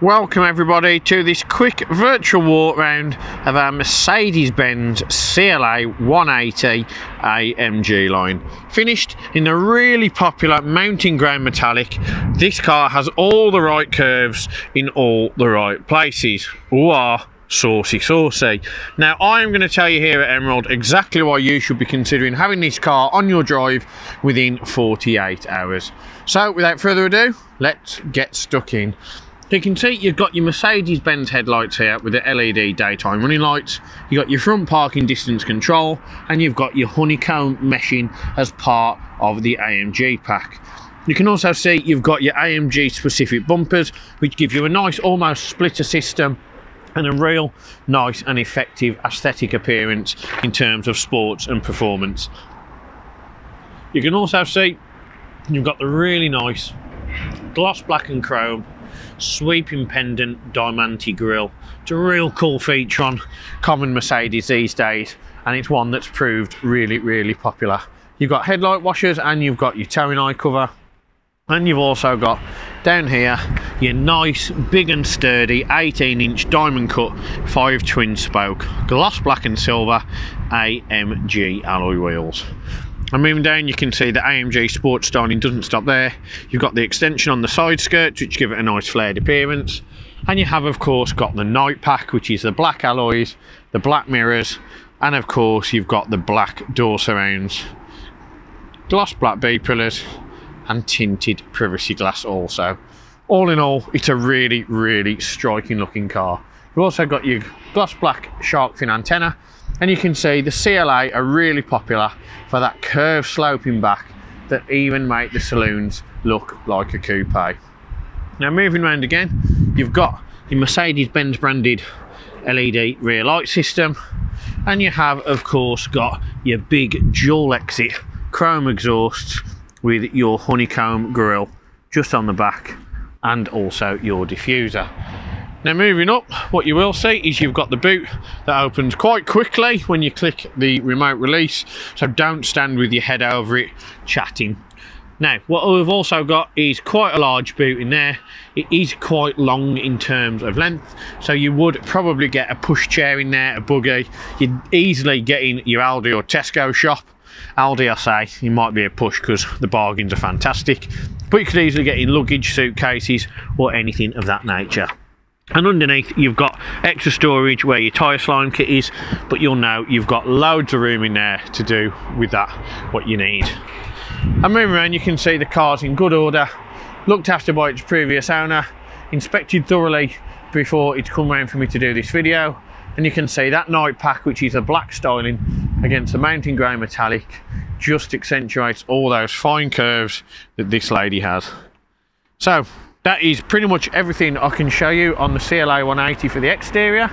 Welcome everybody to this quick virtual walk round of our Mercedes-Benz CLA 180 AMG line. Finished in a really popular mountain grey metallic. This car has all the right curves in all the right places. Ooh, saucy. Now I am going to tell you here at Emerald exactly why you should be considering having this car on your drive within 48 hours. So without further ado, let's get stuck in. You can see you've got your Mercedes-Benz headlights here with the LED daytime running lights. You've got your front parking distance control, and you've got your honeycomb meshing as part of the AMG pack. You can also see you've got your AMG specific bumpers, which give you a nice almost splitter system and a real nice and effective aesthetic appearance in terms of sports and performance. You can also see you've got the really nice gloss black and chrome sweeping pendant diamante grille. It's a real cool feature on common Mercedes these days, and it's one that's proved really popular. You've got headlight washers and you've got your towing eye cover, and you've also got down here your nice big and sturdy 18-inch diamond cut 5 twin spoke gloss black and silver AMG alloy wheels. And moving down, you can see the AMG sports styling doesn't stop there. You've got the extension on the side skirts, which give it a nice flared appearance, and you have of course got the night pack, which is the black alloys, the black mirrors, and of course you've got the black door surrounds, gloss black B pillars, and tinted privacy glass also. All in all, it's a really striking looking car. You've also got your gloss black shark fin antenna, and you can see the CLA are really popular for that curved sloping back that even make the saloons look like a coupe. Now moving around again, you've got your Mercedes-Benz branded LED rear light system, and you have of course got your big dual exit chrome exhausts with your honeycomb grille just on the back, and also your diffuser. Now moving up, what you will see is you've got the boot that opens quite quickly when you click the remote release, so don't stand with your head over it chatting. Now what we've also got is quite a large boot in there. It is quite long in terms of length, so you would probably get a push chair in there, a buggy. You'd easily get in your Aldi or Tesco shop. Aldi, I say, it might be a push because the bargains are fantastic, but you could easily get in luggage, suitcases, or anything of that nature. And underneath you've got extra storage where your tyre slime kit is, but you'll know you've got loads of room in there to do with that what you need. And moving around, you can see the car's in good order, looked after by its previous owner, inspected thoroughly before it's come round for me to do this video. And you can see that night pack, which is a black styling against the mountain grey metallic, just accentuates all those fine curves that this lady has. So that is pretty much everything I can show you on the CLA 180 for the exterior.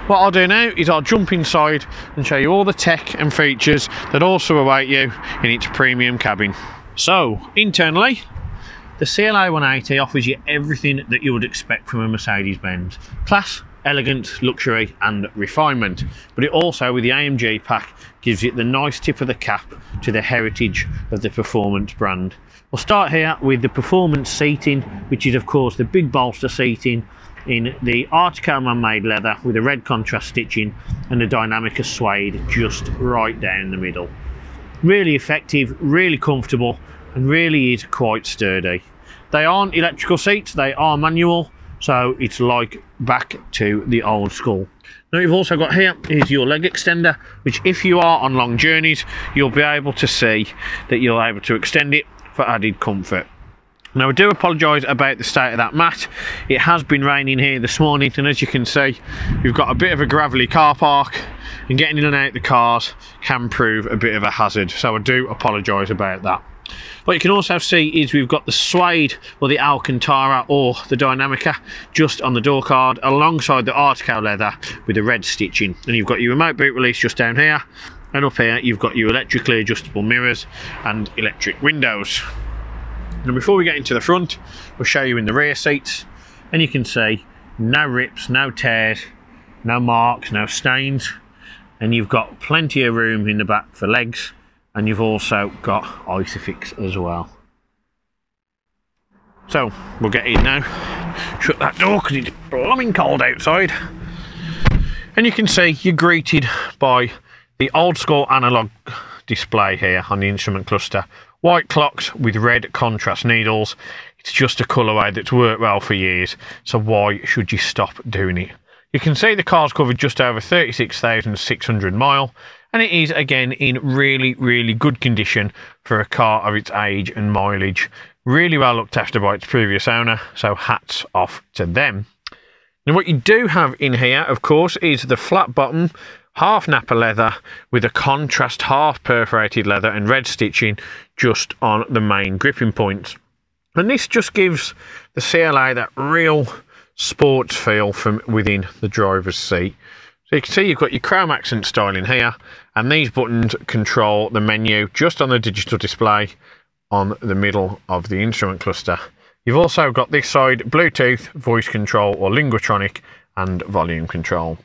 What I'll do now is I'll jump inside and show you all the tech and features that also await you in its premium cabin. So internally, the CLA 180 offers you everything that you would expect from a Mercedes-Benz: class, elegance, luxury and refinement. But it also, with the AMG pack, gives it the nice tip of the cap to the heritage of the performance brand. We'll start here with the performance seating, which is of course the big bolster seating in the Artico man-made leather with a red contrast stitching and the Dynamica suede just right down the middle. Really effective, really comfortable, and really is quite sturdy. They aren't electrical seats, they are manual, so it's like back to the old school. Now you've also got here is your leg extender, which if you are on long journeys you'll be able to see that you're able to extend it for added comfort. Now I do apologise about the state of that mat. It has been raining here this morning, and as you can see we've got a bit of a gravelly car park, and getting in and out the cars can prove a bit of a hazard, so I do apologise about that. What you can also see is we've got the suede, or the Alcantara, or the Dynamica just on the door card, alongside the Artico leather with the red stitching. And you've got your remote boot release just down here, and up here you've got your electrically adjustable mirrors and electric windows. Now before we get into the front, we'll show you in the rear seats, and you can see no rips, no tears, no marks, no stains, and you've got plenty of room in the back for legs, and you've also got Isofix as well. So we'll get in now, shut that door because it's blooming cold outside, and you can see you're greeted by the old school analog display here on the instrument cluster. White clocks with red contrast needles. It's just a colourway that's worked well for years, so why should you stop doing it? You can see the car's covered just over 36,600 miles, and it is again in really good condition for a car of its age and mileage. Really well looked after by its previous owner, so hats off to them. Now what you do have in here, of course, is the flat bottom, half nappa leather with a contrast half perforated leather and red stitching just on the main gripping points. And this just gives the CLA that real sports feel from within the driver's seat. So you can see you've got your chrome accent styling here, and these buttons control the menu just on the digital display on the middle of the instrument cluster. You've also got this side Bluetooth, voice control or linguatronic, and volume control.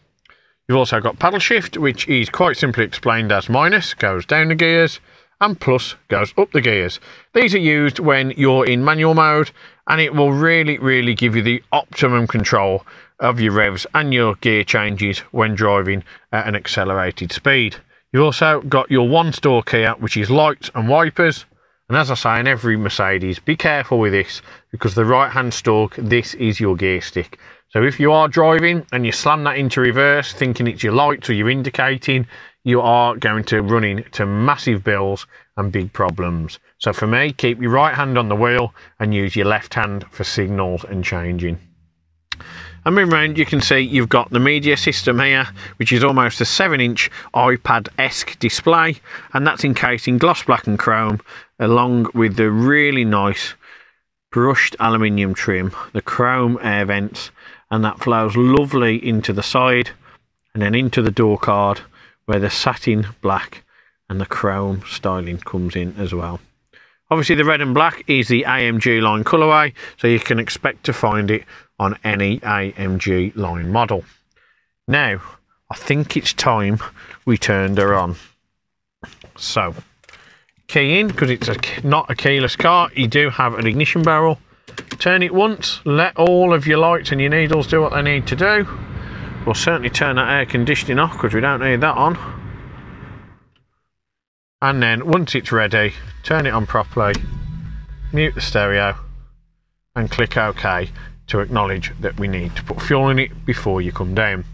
You've also got paddle shift, which is quite simply explained as minus goes down the gears and plus goes up the gears. These are used when you're in manual mode, and it will really give you the optimum control of your revs and your gear changes when driving at an accelerated speed. You've also got your one stalk here, which is lights and wipers. And as I say in every Mercedes, be careful with this, because the right hand stalk, this is your gear stick. So if you are driving and you slam that into reverse thinking it's your lights or you're indicating, you are going to run into massive bills and big problems. So for me, keep your right hand on the wheel and use your left hand for signals and changing. And moving around, you can see you've got the media system here, which is almost a 7-inch iPad-esque display, and that's encased in gloss black and chrome, along with the really nice brushed aluminium trim, the chrome air vents, and that flows lovely into the side and then into the door card, where the satin black and the chrome styling comes in as well. Obviously the red and black is the AMG Line colourway, so you can expect to find it on any AMG Line model. Now, I think it's time we turned her on. So, key in, because it's not a keyless car, you do have an ignition barrel. Turn it once, let all of your lights and your needles do what they need to do. We'll certainly turn that air conditioning off because we don't need that on. And then once it's ready, turn it on properly, mute the stereo and click OK to acknowledge that we need to put fuel in it before you come down.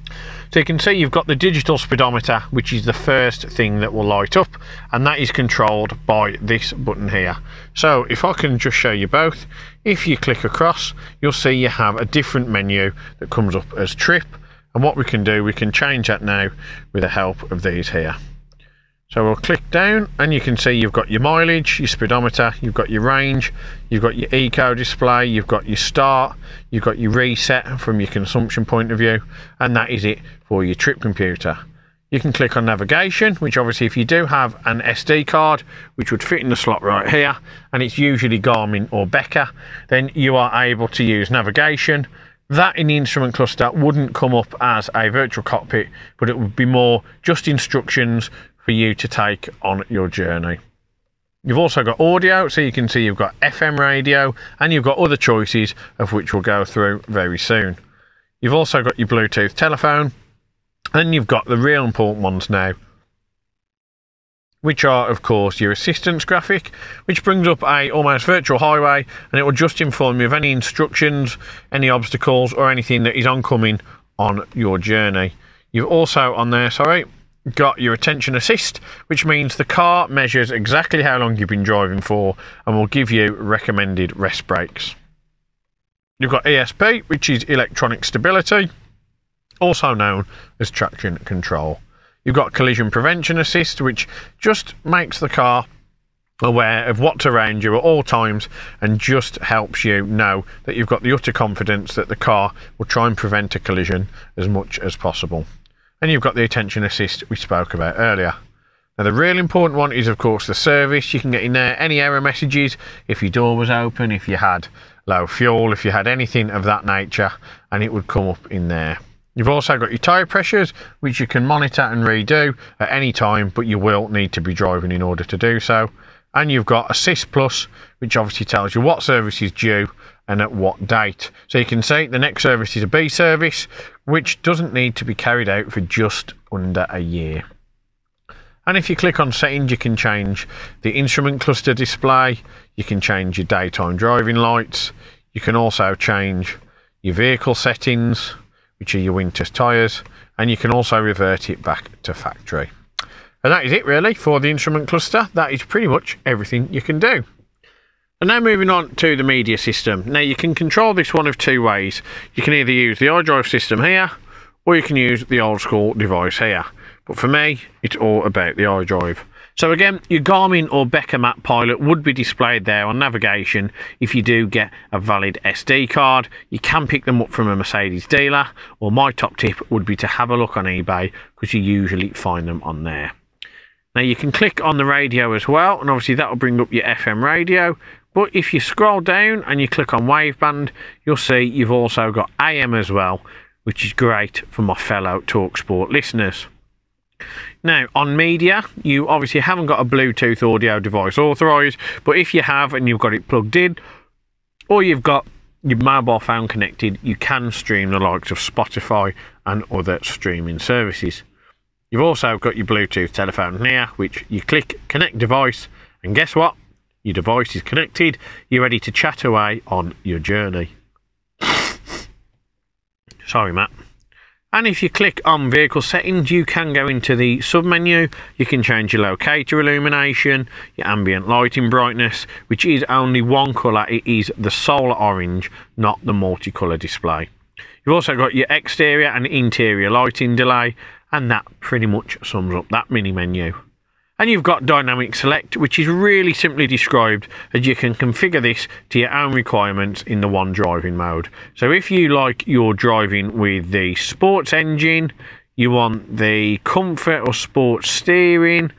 So you can see you've got the digital speedometer, which is the first thing that will light up, and that is controlled by this button here. So if I can just show you both, if you click across, you'll see you have a different menu that comes up as trip, and what we can do, we can change that now with the help of these here. So we'll click down and you can see you've got your mileage, your speedometer, you've got your range, you've got your eco display, you've got your start, you've got your reset from your consumption point of view, and that is it for your trip computer. You can click on navigation, which obviously if you do have an SD card, which would fit in the slot right here, and it's usually Garmin or Becker, then you are able to use navigation. That in the instrument cluster wouldn't come up as a virtual cockpit, but it would be more just instructions for you to take on your journey. You've also got audio, so you can see you've got FM radio, and you've got other choices of which we'll go through very soon. You've also got your Bluetooth telephone, and you've got the real important ones now, which are of course your assistance graphic, which brings up a almost virtual highway, and it will just inform you of any instructions, any obstacles or anything that is oncoming on your journey. You've also on there, got your attention assist, which means the car measures exactly how long you've been driving for and will give you recommended rest breaks. You've got ESP, which is electronic stability, also known as traction control. You've got collision prevention assist, which just makes the car aware of what's around you at all times and just helps you know that you've got the utter confidence that the car will try and prevent a collision as much as possible. And you've got the attention assist we spoke about earlier. Now the real important one is of course the service. You can get in there any error messages, if your door was open, if you had low fuel, if you had anything of that nature, and it would come up in there. You've also got your tyre pressures, which you can monitor and redo at any time, but you will need to be driving in order to do so. And you've got Assist Plus, which obviously tells you what service is due and at what date. So you can see the next service is a B service, which doesn't need to be carried out for just under a year. And if you click on settings, you can change the instrument cluster display, you can change your daytime driving lights, you can also change your vehicle settings, which are your winter tyres, and you can also revert it back to factory. And that is it really for the instrument cluster. That is pretty much everything you can do. And now moving on to the media system. Now you can control this one of two ways. You can either use the iDrive system here, or you can use the old school device here. But for me, it's all about the iDrive. So again, your Garmin or Becker Map Pilot would be displayed there on navigation. If you do get a valid SD card, you can pick them up from a Mercedes dealer, or my top tip would be to have a look on eBay, because you usually find them on there. Now you can click on the radio as well, and obviously that will bring up your FM radio. But if you scroll down and you click on waveband, you'll see you've also got AM as well, which is great for my fellow TalkSport listeners. Now on media, you obviously haven't got a Bluetooth audio device authorised, but if you have and you've got it plugged in, or you've got your mobile phone connected, you can stream the likes of Spotify and other streaming services. You've also got your Bluetooth telephone here, which you click connect device, and guess what? Your device is connected. You're ready to chat away on your journey. Sorry, Matt. And if you click on vehicle settings, you can go into the sub-menu. You can change your locator illumination, your ambient lighting brightness, which is only one colour. It is the solar orange, not the multicolour display. You've also got your exterior and interior lighting delay, and that pretty much sums up that mini menu. And you've got dynamic select, which is really simply described as you can configure this to your own requirements in the one driving mode. So if you like your driving with the sports engine, you want the comfort or sports steering,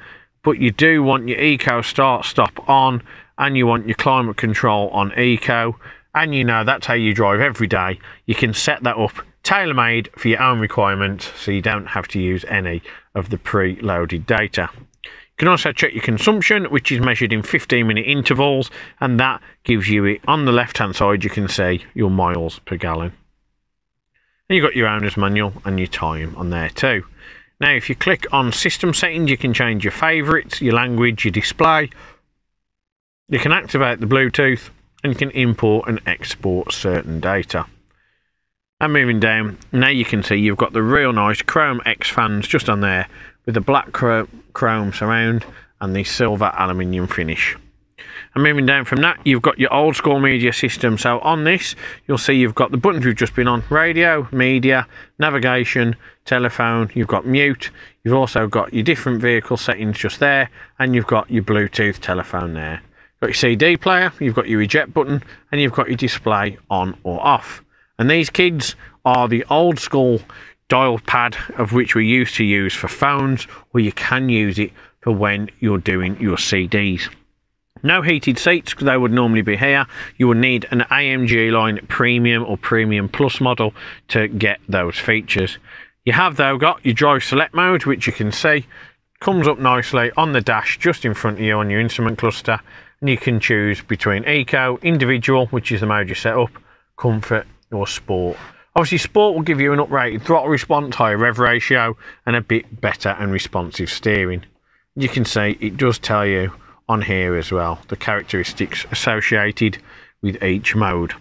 but you do want your eco start stop on, and you want your climate control on eco, and you know that's how you drive every day, you can set that up tailor-made for your own requirements, so you don't have to use any of the pre-loaded data. You can also check your consumption, which is measured in 15-minute intervals, and that gives you it on the left-hand side. You can see your miles per gallon. And you've got your owner's manual and your time on there too. Now, if you click on system settings, you can change your favourites, your language, your display. You can activate the Bluetooth, and you can import and export certain data. And moving down, now you can see you've got the real nice Chrome X fans just on there, with the black chrome surround and the silver aluminium finish. And moving down from that, you've got your old school media system. So on this, you'll see you've got the buttons we've just been on: radio, media, navigation, telephone. You've got mute. You've also got your different vehicle settings just there, and you've got your Bluetooth telephone there. You've got your CD player, you've got your eject button, and you've got your display on or off. And these kids are the old school dial pad, of which we used to use for phones, or you can use it for when you're doing your CDs. No heated seats, because they would normally be here. You would need an AMG Line Premium or Premium Plus model to get those features. You have though got your drive select mode, which you can see comes up nicely on the dash just in front of you on your instrument cluster, and you can choose between eco, individual, which is the mode you set up, comfort, or sport. Obviously, sport will give you an uprated throttle response, higher rev ratio, and a bit better and responsive steering. You can see it does tell you on here as well the characteristics associated with each mode.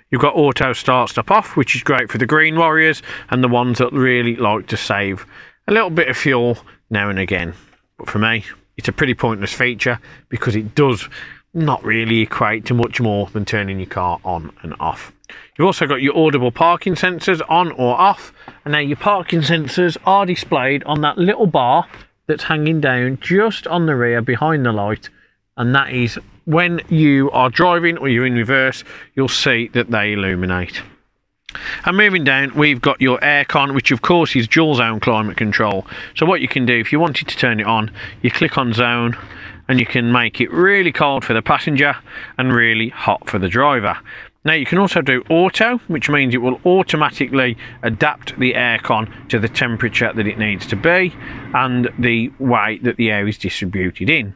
You've got auto start stop off, which is great for the green warriors and the ones that really like to save a little bit of fuel now and again. But for me, it's a pretty pointless feature, because it does not really equate to much more than turning your car on and off. You've also got your Audible parking sensors on or off, and now your parking sensors are displayed on that little bar that's hanging down just on the rear behind the light, and that is when you are driving or you're in reverse, you'll see that they illuminate. And moving down, we've got your Aircon, which of course is dual zone climate control. So what you can do, if you wanted to turn it on, you click on zone, and you can make it really cold for the passenger and really hot for the driver. Now you can also do auto, which means it will automatically adapt the aircon to the temperature that it needs to be and the way that the air is distributed in.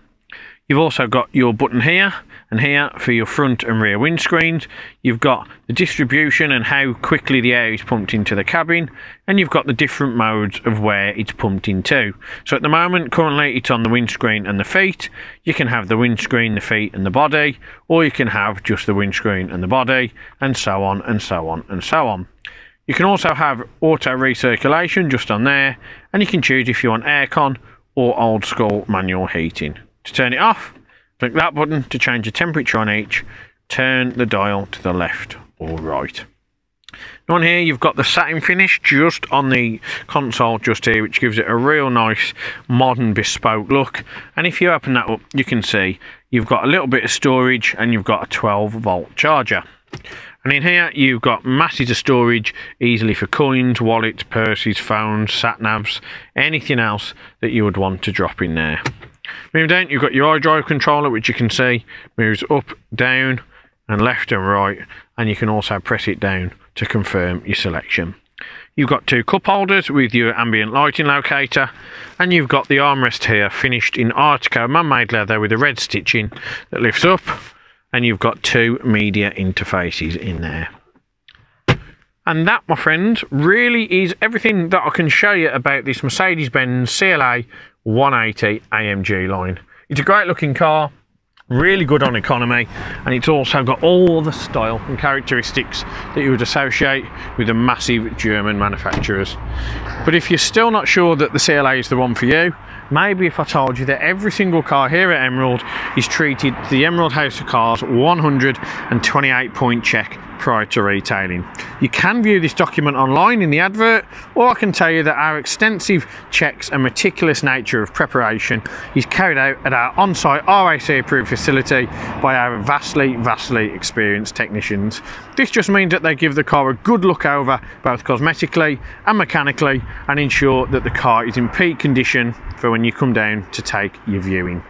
You've also got your button here and here for your front and rear windscreens. You've got the distribution and how quickly the air is pumped into the cabin, and you've got the different modes of where it's pumped into. So at the moment, currently it's on the windscreen and the feet. You can have the windscreen, the feet and the body, or you can have just the windscreen and the body, and so on and so on and so on. You can also have auto recirculation just on there, and you can choose if you want aircon or old school manual heating. To turn it off, click that button to change the temperature on each. Turn the dial to the left or right. Now on here you've got the satin finish just on the console just here, which gives it a real nice modern bespoke look. And if you open that up, you can see you've got a little bit of storage and you've got a 12-volt charger. And in here you've got masses of storage, easily for coins, wallets, purses, phones, sat navs, anything else that you would want to drop in there. Moving down, you've got your iDrive controller, which you can see moves up, down and left and right, and you can also press it down to confirm your selection. You've got two cup holders with your ambient lighting locator, and you've got the armrest here finished in Artico man-made leather with a red stitching that lifts up, and you've got two media interfaces in there. And that, my friends, really is everything that I can show you about this Mercedes-Benz CLA 180 AMG line. It's a great looking car, really good on economy, and it's also got all the style and characteristics that you would associate with the massive German manufacturers. But if you're still not sure that the CLA is the one for you, maybe if I told you that every single car here at Emerald is treated to the Emerald House of Cars 128-point check prior to retailing. You can view this document online in the advert, or I can tell you that our extensive checks and meticulous nature of preparation is carried out at our on-site RAC approved facility by our vastly experienced technicians. This just means that they give the car a good look over both cosmetically and mechanically, and ensure that the car is in peak condition for when you come down to take your viewing.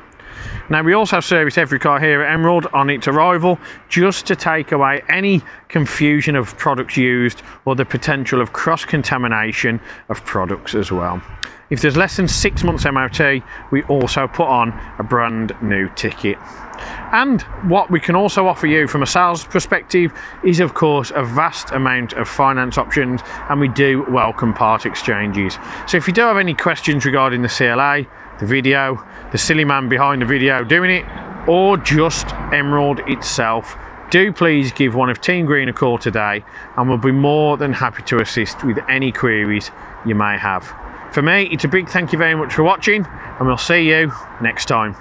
Now, we also service every car here at Emerald on its arrival, just to take away any confusion of products used or the potential of cross-contamination of products as well. If there's less than 6 months MOT, we also put on a brand new ticket. And what we can also offer you from a sales perspective is, of course, a vast amount of finance options, and we do welcome part exchanges. So if you do have any questions regarding the CLA, the video, the silly man behind the video doing it, or just Emerald itself, do please give one of Team Green a call today, and we'll be more than happy to assist with any queries you may have. For me, it's a big thank you very much for watching, and we'll see you next time.